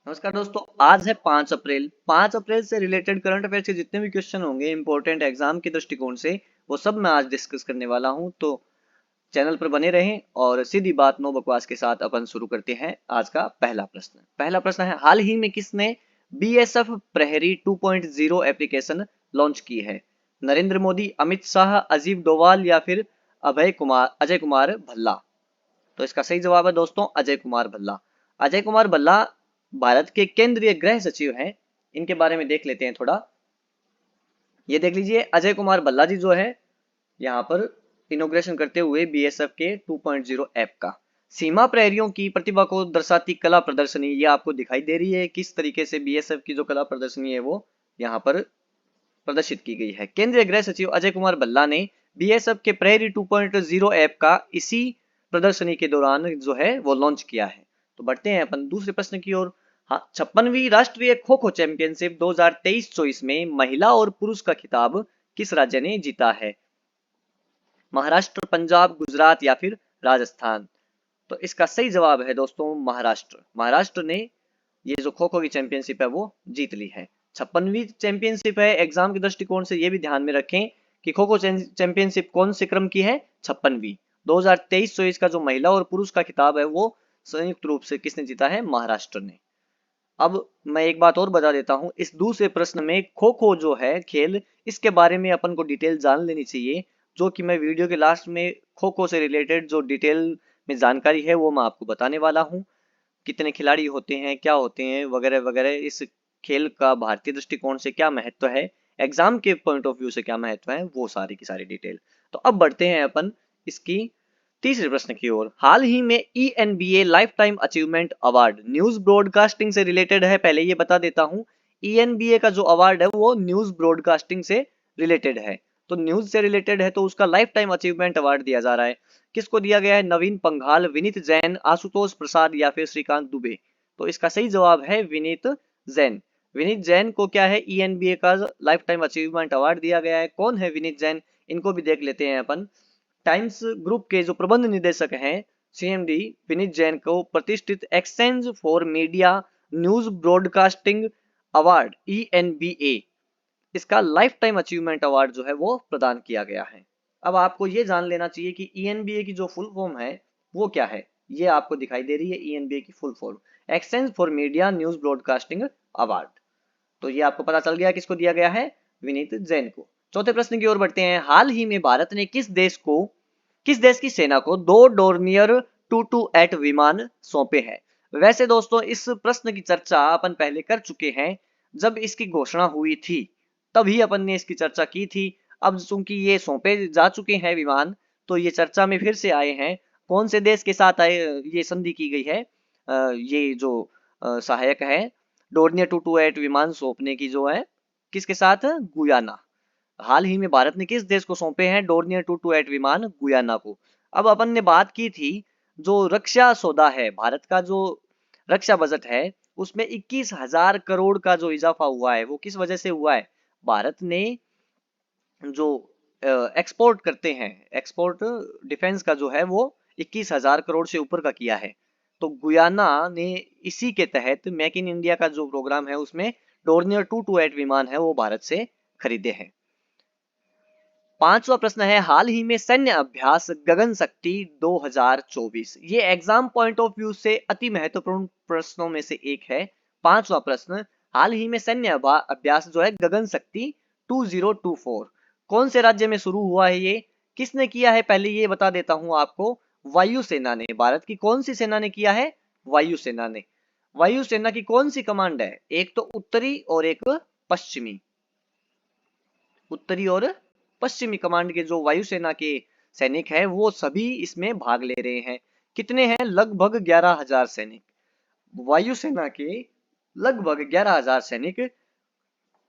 नमस्कार दोस्तों। आज है 5 अप्रैल। 5 अप्रैल से रिलेटेड करंट अफेयर्स के जितने भी क्वेश्चन होंगे इंपॉर्टेंट एग्जाम के दृष्टिकोण से, वो सब मैं आज डिस्कस करने वाला हूं। तो चैनल पर बने रहें और सीधी बात नो बकवास के साथ अपन शुरू करते हैं। आज का पहला प्रश्न है, हाल ही में किसने बीएसएफ प्रहरी 2.0 एप्लीकेशन लॉन्च की है? नरेंद्र मोदी, अमित शाह, अजीत डोभाल या फिर अजय कुमार भल्ला? तो इसका सही जवाब है दोस्तों अजय कुमार भल्ला। अजय कुमार भल्ला भारत के केंद्रीय गृह सचिव हैं। इनके बारे में देख लेते हैं थोड़ा। ये देख लीजिए, अजय कुमार भल्ला जी जो है यहाँ पर इनोग्रेशन करते हुए बीएसएफ के 2.0 ऐप का। सीमा प्रहरियों की प्रतिभा को दर्शाती कला प्रदर्शनी ये आपको दिखाई दे रही है। किस तरीके से बीएसएफ की जो कला प्रदर्शनी है वो यहाँ पर प्रदर्शित की गई है। केंद्रीय गृह सचिव अजय कुमार भल्ला ने बीएसएफ के प्रहरी 2.0 ऐप का इसी प्रदर्शनी के दौरान जो है वो लॉन्च किया है। तो बढ़ते हैं अपन दूसरे प्रश्न की ओर। हाँ, 56वीं राष्ट्रीय खो खो चैंपियनशिप 2023-24 में महिला और पुरुष का खिताब किस राज्य ने जीता है? महाराष्ट्र, पंजाब, गुजरात या फिर राजस्थान? तो इसका सही जवाब है दोस्तों महाराष्ट्र। महाराष्ट्र ने ये जो खो खो की चैंपियनशिप है वो जीत ली है। 56वीं चैंपियनशिप है। एग्जाम के दृष्टिकोण से ये भी ध्यान में रखें कि खो खो चैंपियनशिप कौन से क्रम की है? 56वीं। 2023-24 का जो महिला और पुरुष का खिताब है वो संयुक्त रूप से किसने जीता है? महाराष्ट्र ने। अब मैं एक बात और बता देता हूं, इस दूसरे प्रश्न में खो खो जो है खेल, इसके बारे में अपन को डिटेल जान लेनी चाहिए, जो कि मैं वीडियो के लास्ट में खो खो से रिलेटेड जो डिटेल में जानकारी है वो मैं आपको बताने वाला हूं। कितने खिलाड़ी होते हैं, क्या होते हैं, वगैरह वगैरह, इस खेल का भारतीय दृष्टिकोण से क्या महत्व है, एग्जाम के पॉइंट ऑफ व्यू से क्या महत्व है, वो सारी की सारी डिटेल। तो अब बढ़ते हैं अपन इसकी तीसरे प्रश्न की ओर। हाल ही में ENBA lifetime achievement award news broadcasting से रिलेटेड है। पहले ये बता देता हूं, ईएनबीए का जो अवार्ड है वो न्यूज ब्रॉडकास्टिंग से रिलेटेड है। तो न्यूज से रिलेटेड है तो उसका लाइफ टाइम अचीवमेंट अवार्ड दिया जा रहा है। किसको दिया गया है? नवीन पंघाल, विनीत जैन, आशुतोष प्रसाद या फिर श्रीकांत दुबे? तो इसका सही जवाब है विनीत जैन। विनीत जैन को क्या है? ईएनबीए का लाइफ टाइम अचीवमेंट अवार्ड दिया गया है। कौन है विनीत जैन? इनको भी देख लेते हैं अपन। टाइम्स ग्रुप के जो प्रबंध निदेशक हैं सीएमडी विनीत जैन को प्रतिष्ठित exchange for media news broadcasting award ENBA, इसका लाइफ टाइम अचीवमेंट अवार्ड जो है वो प्रदान किया गया है। अब आपको ये जान लेना चाहिए कि ईएनबीए की जो फुल फॉर्म है वो क्या है। ये आपको दिखाई दे रही है ईएनबीए की full form, exchange for media news broadcasting award. तो ये आपको पता चल गया किसको दिया गया है? विनीत जैन को। चौथे प्रश्न की ओर बढ़ते हैं। हाल ही में भारत ने किस देश की सेना को 2 डोर्नियर 228 विमान सौंपे हैं? वैसे दोस्तों इस प्रश्न की चर्चा अपन पहले कर चुके हैं। जब इसकी घोषणा हुई थी तभी अपन ने इसकी चर्चा की थी। अब चूंकि ये सौंपे जा चुके हैं विमान, तो ये चर्चा में फिर से आए हैं। कौन से देश के साथ आए ये संधि की गई है? ये जो सहायक है डोर्नियर 228 विमान सौंपने की जो है, किसके साथ? गुयाना। हाल ही में भारत ने किस देश को सौंपे हैं डोर्नियर 228 विमान? गुयाना को। अब अपन ने बात की थी जो रक्षा सौदा है, भारत का जो रक्षा बजट है उसमें 21,000 करोड़ का जो इजाफा हुआ है वो किस वजह से हुआ है? भारत ने जो एक्सपोर्ट करते हैं, एक्सपोर्ट डिफेंस का जो है वो 21,000 करोड़ से ऊपर का किया है। तो गुयाना ने इसी के तहत मेक इन इंडिया का जो प्रोग्राम है उसमें डोर्नियर 228 विमान है वो भारत से खरीदे हैं। पांचवा प्रश्न है, हाल ही में सैन्य अभ्यास गगन शक्ति 2024, ये एग्जाम पॉइंट ऑफ व्यू से अति महत्वपूर्ण प्रश्नों में से एक है। पांचवा प्रश्न, हाल ही में सैन्य अभ्यास जो है गगन शक्ति 2024 कौन से राज्य में शुरू हुआ है? ये किसने किया है पहले ये बता देता हूं आपको। वायुसेना ने। भारत की कौन सी सेना ने किया है? वायुसेना ने। वायुसेना की कौन सी कमांड है? एक तो उत्तरी और एक पश्चिमी। उत्तरी और पश्चिमी कमांड के जो वायुसेना के सैनिक हैं वो सभी इसमें भाग ले रहे हैं। कितने हैं? लगभग 11,000 सैनिक। वायुसेना के लगभग 11,000 सैनिक।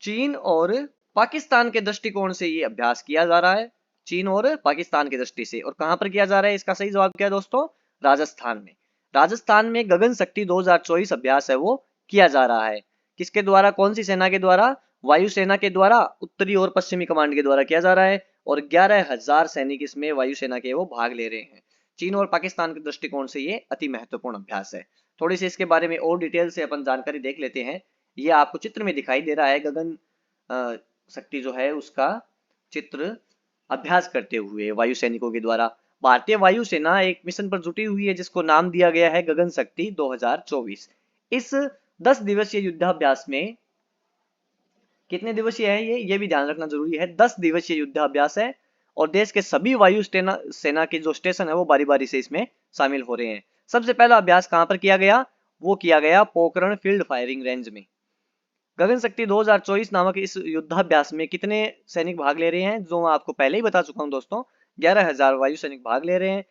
चीन और पाकिस्तान के दृष्टिकोण से ये अभ्यास किया जा रहा है। चीन और पाकिस्तान की दृष्टि से। और कहां पर किया जा रहा है? इसका सही जवाब क्या है दोस्तों? राजस्थान में। राजस्थान में गगन शक्ति 2024 अभ्यास है वो किया जा रहा है। किसके द्वारा? कौन सी सेना के द्वारा? वायुसेना के द्वारा, उत्तरी और पश्चिमी कमांड के द्वारा किया जा रहा है। और 11,000 सैनिक इसमें वायुसेना के वो भाग ले रहे हैं। चीन और पाकिस्तान के दृष्टिकोण से ये अति महत्वपूर्ण अभ्यास है। थोड़ी सी इसके बारे में और डिटेल से अपन जानकारी देख लेते हैं। ये आपको चित्र में दिखाई दे रहा है गगन शक्ति जो है उसका चित्र अभ्यास करते हुए वायु सैनिकों के द्वारा। भारतीय वायुसेना एक मिशन पर जुटी हुई है जिसको नाम दिया गया है गगन शक्ति 2024। इस 10 दिवसीय युद्धाभ्यास में कितने दिवसीय है ये भी ध्यान रखना जरूरी है। 10 दिवसीय युद्धाभ्यास है और देश के सभी वायु सेना के जो स्टेशन है वो बारी बारी से इसमें शामिल हो रहे हैं। सबसे पहला अभ्यास कहां पर किया गया, वो किया गया पोखरण फील्ड फायरिंग रेंज में। गगन शक्ति 2024 नामक इस युद्धाभ्यास में कितने सैनिक भाग ले रहे हैं, जो मैं आपको पहले ही बता चुका हूं दोस्तों, 11,000 वायु सैनिक भाग ले रहे हैं।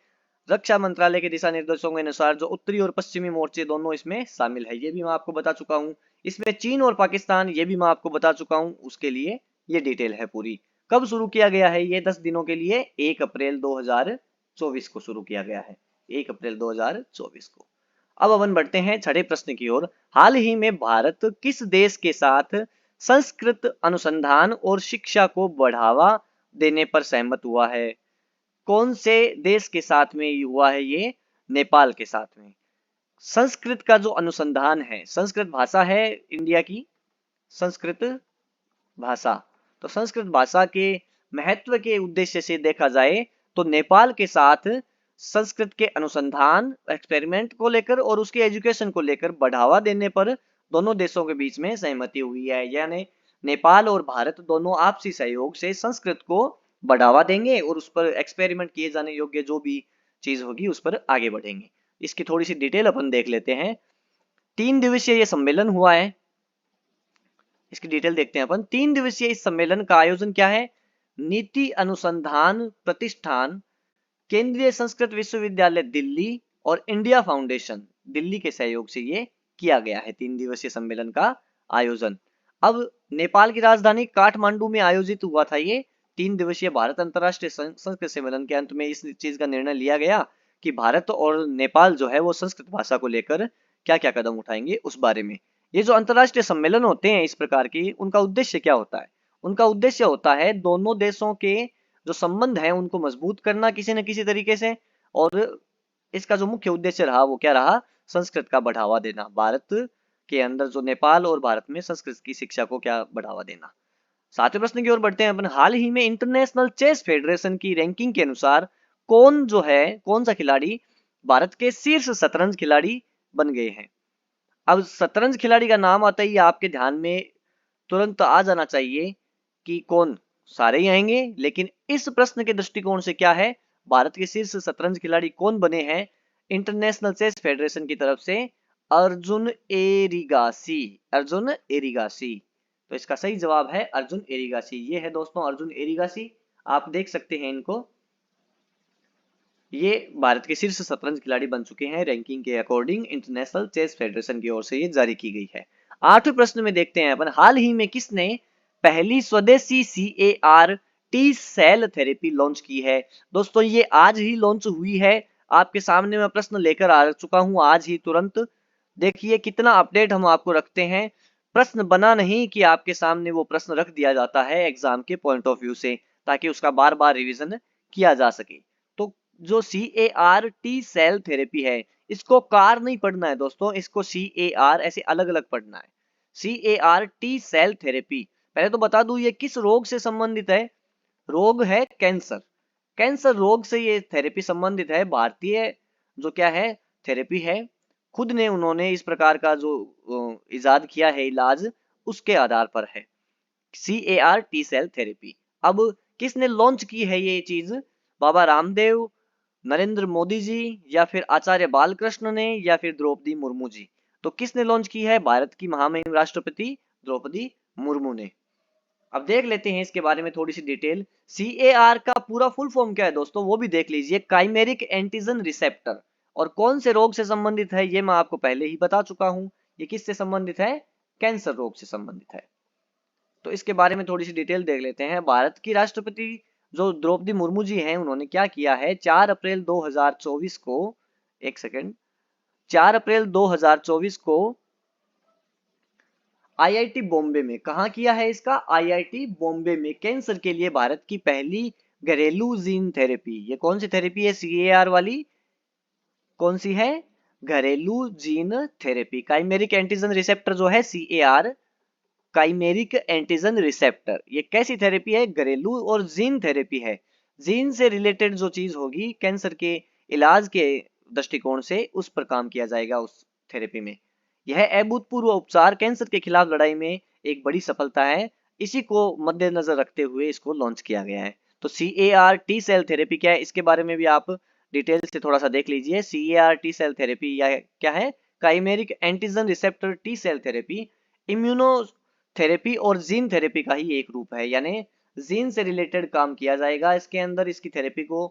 रक्षा मंत्रालय के दिशा निर्देशों के अनुसार जो उत्तरी और पश्चिमी मोर्चे दोनों इसमें शामिल है, ये भी मैं आपको बता चुका हूँ। इसमें चीन और पाकिस्तान, ये भी मैं आपको बता चुका हूँ, उसके लिए ये डिटेल है पूरी। कब शुरू किया गया है ये 10 दिनों के लिए, 1 अप्रैल 2024 को शुरू किया गया है, 1 अप्रैल 2024 को। अब अपन बढ़ते हैं छठे प्रश्न की ओर। हाल ही में भारत किस देश के साथ संस्कृत अनुसंधान और शिक्षा को बढ़ावा देने पर सहमत हुआ है? कौन से देश के साथ में हुआ है ये? नेपाल के साथ में। संस्कृत का जो अनुसंधान है, संस्कृत भाषा है इंडिया की संस्कृत भाषा, तो संस्कृत भाषा के महत्व के उद्देश्य से देखा जाए तो नेपाल के साथ संस्कृत के अनुसंधान एक्सपेरिमेंट को लेकर और उसके एजुकेशन को लेकर बढ़ावा देने पर दोनों देशों के बीच में सहमति हुई है। यानी नेपाल और भारत दोनों आपसी सहयोग से संस्कृत को बढ़ावा देंगे और उस पर एक्सपेरिमेंट किए जाने योग्य जो भी चीज होगी उस पर आगे बढ़ेंगे। इसकी थोड़ी सी डिटेल अपन देख लेते हैं। 3 दिवसीय ये सम्मेलन हुआ है, इसकी डिटेल देखते हैं अपन। 3 दिवसीय इस सम्मेलन का आयोजन क्या है? नीति अनुसंधान प्रतिष्ठान, केंद्रीय संस्कृत विश्वविद्यालय दिल्ली और इंडिया फाउंडेशन दिल्ली के सहयोग से ये किया गया है 3 दिवसीय सम्मेलन का आयोजन। अब नेपाल की राजधानी काठमांडू में आयोजित हुआ था ये 3 दिवसीय भारत अंतर्राष्ट्रीय संस्कृत सम्मेलन। के अंत में इस चीज का निर्णय लिया गया कि भारत और नेपाल जो है वो संस्कृत भाषा को लेकर क्या क्या कदम उठाएंगे उस बारे में। ये जो अंतर्राष्ट्रीय सम्मेलन होते हैं इस प्रकार की, उनका उद्देश्य क्या होता है? उनका उद्देश्य होता है दोनों देशों के जो संबंध है उनको मजबूत करना किसी न किसी तरीके से, और इसका जो मुख्य उद्देश्य रहा वो क्या रहा? संस्कृत का बढ़ावा देना। भारत के अंदर जो नेपाल और भारत में संस्कृत की शिक्षा को क्या बढ़ावा देना। सातवें प्रश्न की ओर बढ़ते हैं अपन। हाल ही में इंटरनेशनल चेस फेडरेशन की रैंकिंग के अनुसार कौन सा खिलाड़ी भारत के शीर्ष शतरंज खिलाड़ी बन गए हैं? अब शतरंज खिलाड़ी का नाम आता ही आपके ध्यान में तुरंत आ जाना चाहिए कि कौन, सारे ही आएंगे, लेकिन इस प्रश्न के दृष्टिकोण से क्या है, भारत के शीर्ष शतरंज खिलाड़ी कौन बने हैं इंटरनेशनल चेस फेडरेशन की तरफ से? अर्जुन एरिगासी, अर्जुन एरिगासी। तो इसका सही जवाब है अर्जुन एरिगासी। ये है दोस्तों अर्जुन एरिगासी, आप देख सकते हैं इनको। ये भारत के शीर्ष शतरंज खिलाड़ी बन चुके हैं रैंकिंग के अकॉर्डिंग, इंटरनेशनल चेस फेडरेशन की ओर से ये जारी की गई है। आठवें प्रश्न में देखते हैं अपन। हाल ही में किसने पहली स्वदेशी CAR T cell therapy launch की है? दोस्तों ये आज ही लॉन्च हुई है, आपके सामने मैं प्रश्न लेकर आ चुका हूं आज ही तुरंत। देखिए कितना अपडेट हम आपको रखते हैं, प्रश्न बना नहीं कि आपके सामने वो प्रश्न रख दिया जाता है एग्जाम के पॉइंट ऑफ व्यू से, ताकि उसका बार बार रिवीजन किया जा सके। तो जो CAR T सेल थेरेपी है, इसको कार नहीं पढ़ना है दोस्तों, इसको CAR ऐसे अलग अलग पढ़ना है। CAR T सेल थेरेपी, पहले तो बता दूं ये किस रोग से संबंधित है? रोग है कैंसर। कैंसर रोग से ये थेरेपी संबंधित है। भारतीय जो क्या है थेरेपी है, खुद ने उन्होंने इस प्रकार का जो इजाद किया है इलाज, उसके आधार पर है CAR T सेल थेरेपी। अब किसने लॉन्च की है ये चीज? बाबा रामदेव, नरेंद्र मोदी जी, या फिर आचार्य बालकृष्ण ने, या फिर द्रौपदी मुर्मू जी? तो किसने लॉन्च की है? भारत की महामहिम राष्ट्रपति द्रौपदी मुर्मू ने। अब देख लेते हैं इसके बारे में थोड़ी सी डिटेल। CAR का पूरा फुल फॉर्म क्या है दोस्तों, वो भी देख लीजिए। Chimeric antigen receptor. और कौन से रोग से संबंधित है ये मैं आपको पहले ही बता चुका हूं। ये किससे संबंधित है? कैंसर रोग से संबंधित है। तो इसके बारे में थोड़ी सी डिटेल देख लेते हैं। भारत की राष्ट्रपति जो द्रौपदी मुर्मू जी हैं, उन्होंने क्या किया है? 4 अप्रैल 2024 को, एक सेकेंड, 4 अप्रैल 2024 को IIT बॉम्बे में, कहा किया है इसका? IIT बॉम्बे में कैंसर के लिए भारत की पहली घरेलू जीन थेरेपी। ये कौन सी थेरेपी है? CAR वाली कौन सी है? घरेलू gene therapy. Chimeric antigen receptor जो है CAR, काइमेरिक एंटीजन रिसेप्टर, ये कैसी थेरेपी है? घरेलू और जीन थेरेपी है। जीन से रिलेटेड जो चीज होगी कैंसर के इलाज के दृष्टिकोण से, उस पर काम किया जाएगा उस थेरेपी में। यह अभूतपूर्व उपचार कैंसर के खिलाफ लड़ाई में एक बड़ी सफलता है। इसी को मद्देनजर रखते हुए इसको लॉन्च किया गया है। तो CAR टी सेल थेरेपी क्या है, इसके बारे में भी आप डिटेल से थोड़ा सा देख लीजिए। CAR टी सेल थेरेपी या क्या है? Chimeric antigen receptor T cell therapy immunotherapy और जीन थेरेपी का ही एक रूप है, यानी जीन से रिलेटेड काम किया जाएगा इसके अंदर। इसकी थेरेपी को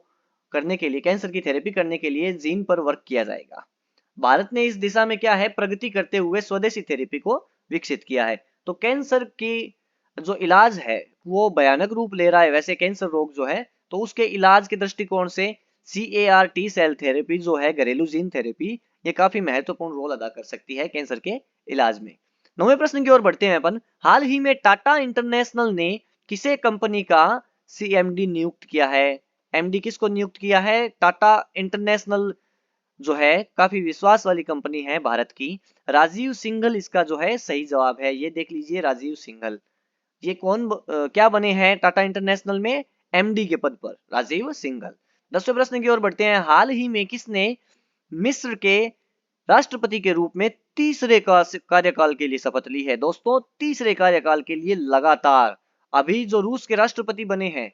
करने के लिए, कैंसर की थेरेपी करने के लिए जीन पर वर्क किया जाएगा। भारत ने इस दिशा में क्या है, प्रगति करते हुए स्वदेशी थेरेपी को विकसित किया है। तो कैंसर की जो इलाज है वो भयानक रूप ले रहा है वैसे कैंसर रोग जो है, तो उसके इलाज के दृष्टिकोण से CAR टी सेल थेरेपी जो है, घरेलू जीन थेरेपी, ये काफी महत्वपूर्ण रोल अदा कर सकती है कैंसर के इलाज में। 9वें प्रश्न की ओर बढ़ते हैं अपन। हाल ही में टाटा इंटरनेशनल ने किसे कंपनी का CMD नियुक्त किया है? MD किसको नियुक्त किया है? टाटा इंटरनेशनल जो है काफी विश्वास वाली कंपनी है भारत की। राजीव सिंघल इसका जो है सही जवाब है। ये देख लीजिए, राजीव सिंघल। ये क्या बने हैं टाटा इंटरनेशनल में? MD के पद पर राजीव सिंघल। 10वें प्रश्न की ओर बढ़ते हैं। हाल ही में किसने मिस्र के राष्ट्रपति के रूप में तीसरे कार्यकाल के लिए शपथ ली है? दोस्तों, तीसरे कार्यकाल के लिए लगातार। अभी जो रूस के राष्ट्रपति बने हैं,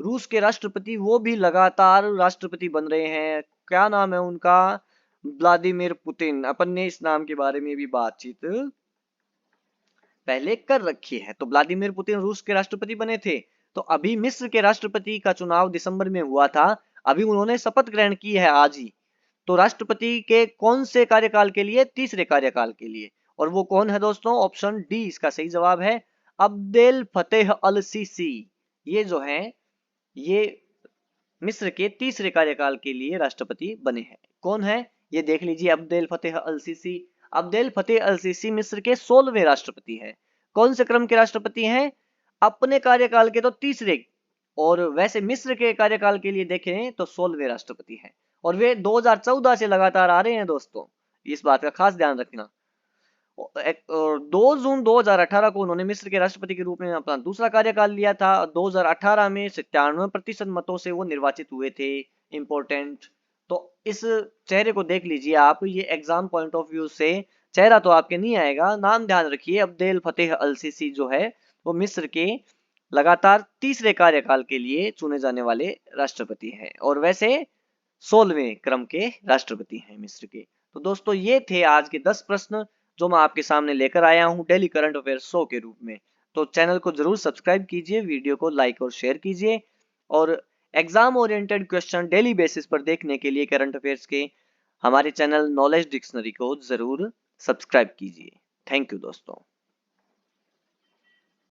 रूस के राष्ट्रपति वो भी लगातार राष्ट्रपति बन रहे हैं। क्या नाम है उनका? Vladimir Putin. अपन ने इस नाम के बारे में भी बातचीत पहले कर रखी है। तो व्लादिमीर पुतिन रूस के राष्ट्रपति बने थे। तो अभी मिस्र के राष्ट्रपति का चुनाव दिसंबर में हुआ था, अभी उन्होंने शपथ ग्रहण की है आज ही। तो राष्ट्रपति के कौन से कार्यकाल के लिए? तीसरे कार्यकाल के लिए। और वो कौन है दोस्तों? ऑप्शन डी इसका सही जवाब है, अब्देल फतेह अल सीसी। ये जो है ये मिस्र के तीसरे कार्यकाल के लिए राष्ट्रपति बने हैं। कौन है? ये देख लीजिए, अब्देल फतेह अल सीसी। अब्देल फतेह अल सीसी मिस्र के 16वें राष्ट्रपति हैं। कौन से क्रम के राष्ट्रपति हैं? अपने कार्यकाल के तो तीसरे, और वैसे मिस्र के कार्यकाल के लिए देखें तो 16वें राष्ट्रपति हैं। और वे 2014 से लगातार आ रहे हैं दोस्तों, इस बात का खास ध्यान रखना। 2 जून 2018 को उन्होंने मिस्र के राष्ट्रपति के रूप में अपना दूसरा कार्यकाल लिया था। 2018 में 97% मतों से वो निर्वाचित हुए थे। इंपॉर्टेंट। तो इस चेहरे को देख लीजिए आप, ये एग्जाम पॉइंट ऑफ व्यू से चेहरा तो आपके नहीं आएगा, नाम ध्यान रखिए। अब्देल फतेह अल सीसी जो है वो मिस्र के लगातार तीसरे कार्यकाल के लिए चुने जाने वाले राष्ट्रपति हैं, और वैसे 16वें क्रम के राष्ट्रपति हैं मिस्र के। तो दोस्तों, ये थे आज के 10 प्रश्न जो मैं आपके सामने लेकर आया हूं डेली करंट अफेयर शो के रूप में। तो चैनल को जरूर सब्सक्राइब कीजिए, वीडियो को लाइक और शेयर कीजिए, और exam oriented question daily basis पर देखने के लिए करंट अफेयर्स के हमारे चैनल नॉलेज डिक्शनरी को जरूर सब्सक्राइब कीजिए। थैंक यू दोस्तों।